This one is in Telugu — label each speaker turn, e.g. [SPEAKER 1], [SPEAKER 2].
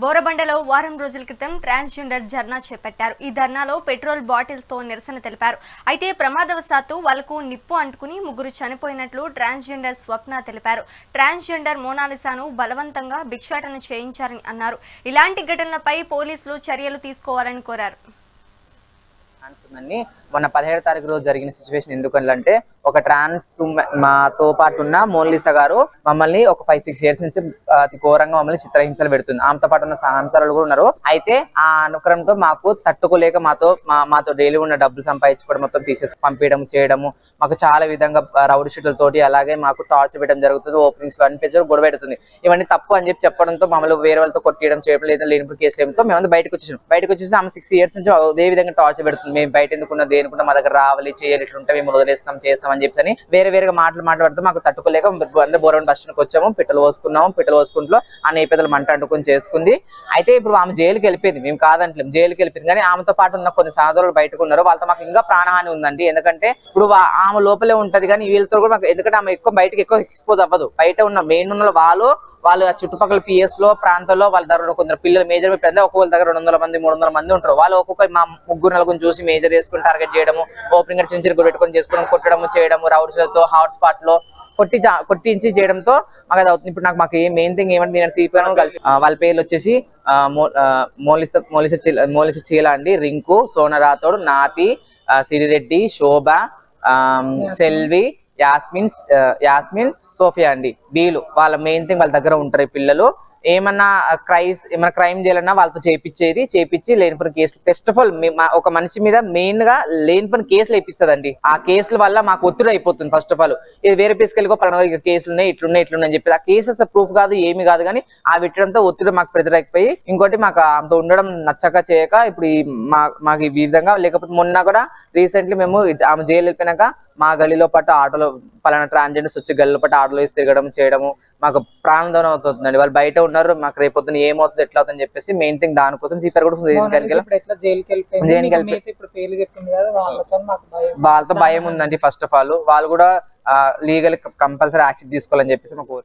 [SPEAKER 1] బోరబండలో వారం రోజుల క్రితం ట్రాన్స్జెండర్ ధర్నా చేపట్టారు. ఈ ధర్నాలో పెట్రోల్ బాటిల్స్ తో నిరసన తెలిపారు. అయితే ప్రమాదవశాత్తు వాళ్లకు నిప్పు అంటుకుని ముగ్గురు చనిపోయినట్లు ట్రాన్స్జెండర్ స్వప్న తెలిపారు. ట్రాన్స్జెండర్ మోనాలిసాను బలవంతంగా భిక్షాటన చేయించారని అన్నారు. ఇలాంటి ఘటనలపై పోలీసులు చర్యలు తీసుకోవాలని కోరారు.
[SPEAKER 2] మొన్న 17వ తారీఖు రోజు జరిగిన సిచ్యువేషన్ ఎందుకంటే ఒక ట్రాన్స్ మాతో పాటు ఉన్న మోనాలిసా గారు మమ్మల్ని ఒక 5-6 ఇయర్స్ నుంచి అతి ఘోరంగా మమ్మల్ని చిత్రహింసలు పెడుతుంది. ఆమెతో పాటు ఉన్న సహచరులు కూడా ఉన్నారు. అయితే ఆ అనుకరణతో మాకు తట్టుకోలేక మాతో డైలీ ఉన్న డబ్బులు సంపాదించుకోవడం మొత్తం తీసేసి పంపించడం చేయడము మాకు చాలా విధంగా రౌడీ షీట్లతోటి అలాగే మాకు టార్చర్ పెట్టడం జరుగుతుంది. ఓపెనింగ్స్ లో అనిపించడం గొడవ పెడుతుంది. ఇవన్నీ తప్పు అని చెప్పడంతో మమ్మల్ని వేరే వాళ్ళతో కొట్టడం చేయడం లేదా లేనిప్పుడు కేసులు ఏమితో మేము బయటకు వచ్చేసి ఆమె 6 ఇయర్స్ నుంచి అదే విధంగా టార్చర్ పెడుతుంది. మేము బయట ఎందుకున్న దేనికున్నా మా దగ్గర రావాలి చేయాలి ఇట్లుంటే మేము వదిలేస్తాం చేస్తాం అని చెప్పి వేరేగా మాట్లాడుతూ మాకు తట్టుకోలేక అందరూ బోరబండ బస్ స్టాండ్కి వచ్చాము. పెట్రోల్ పోసుకుంటూ ఆ నేపథ్యంలో మంట అంటుకొని చేసుకుంది. అయితే ఇప్పుడు ఆమె జైలుకి వెళ్ళిపోయింది. మేము కాదంటలేము, జైలుకి వెళ్ళిపోయింది. కానీ ఆమెతో పాటు ఉన్న కొన్ని సహోదరులు బయటకు ఉన్నారు. వాళ్ళతో మాకు ఇంకా ప్రాణహాని ఉందండి. ఎందుకంటే ఇప్పుడు ఆమె లోపలే ఉంటది కానీ వీళ్ళతో కూడా మాకు ఎందుకంటే ఆమె బయటకు ఎక్కువ ఎక్స్పోజ్ అవ్వదు. బయట ఉన్న మెయిన్ ఉన్న వాళ్ళు ఆ చుట్టుపక్కల పిఎస్ లో ప్రాంతాల్లో వాళ్ళ దగ్గర కొందరు పిల్లలు మేజర్ ఒక్కొక్క దగ్గర 200 మంది 300 మంది ఉంటారు. వాళ్ళు ఒక్కొక్క మా ముగ్గురు నలుగురు చూసి మేజర్ చేసుకుని టార్గెట్ చేయడము, ఓపెనింగ్ చిన్న చిన్న పెట్టుకొని చేసుకోవడం, కొట్టడము చేయడము, రౌడీలతో హాట్ స్పాట్ లో కొట్టించి చేయడంతో మాకు అది అవుతుంది. ఇప్పుడు మాకు మెయిన్ థింగ్ ఏమంటే నేను సిపిఆర్ కలిసి వాళ్ళ పేర్లు వచ్చేసి మోలిస చీల అండి, రింకు, సోన రాథోడ్, నాతి, సిరిరెడ్డి, శోభ, సెల్వి, యాస్మిన్, సోఫియా అండి. వీళ్ళు వాళ్ళ మెయిన్ థింగ్ వాళ్ళ దగ్గర ఉంటారు. ఈ పిల్లలు ఏమన్నా క్రైమ్ చేయాలన్నా వాళ్ళతో చేపించి లేనిపోయిన కేసులు ఫస్ట్ ఆఫ్ ఆల్ ఒక మనిషి మీద మెయిన్ గా లేనిపోయిన కేసులు వేపిస్తుందండి. ఆ కేసుల వల్ల మాకు ఒత్తిడి అయిపోతుంది. ఫస్ట్ ఆఫ్ ఆల్ ఇది వేరే ప్లేస్కెళ్ళి పలానా కేసులు ఉన్నాయి ఇట్లున్నాయి అని చెప్పి ఆ కేసెస్ ప్రూఫ్ కాదు ఏమి కాదు కానీ ఆ పెట్టడంతో ఒత్తిడి మాకు ప్రతిరైపోయి ఇంకోటి మాకు ఆమెతో ఉండడం నచ్చక చేయక ఇప్పుడు మాకు ఈ విధంగా లేకపోతే మొన్న కూడా రీసెంట్లీ మేము ఆమె జైలు వెళ్ళిపోయినాక మా గల్లీలో పాటు ఆటోలో పలానా ట్రాన్స్జెండర్స్ వచ్చి గల్లీలో పాటు ఆటోలో వేసి తిరగడం చేయడము మాకు ప్రాణదనం అవుతుందండి. వాళ్ళు బయట ఉన్నారు. మాకు రేపొద్దున ఏమవుతుంది ఎట్లా అవుతుందని చెప్పేసి మెయిన్ థింగ్ దానికోసం సీపర్ కూడా వాళ్ళతో భయం ఉందండి. ఫస్ట్ ఆఫ్ ఆల్ వాళ్ళు కూడా లీగల్ కంపల్సరీ యాక్షన్ తీసుకోవాలని చెప్పేసి మాకు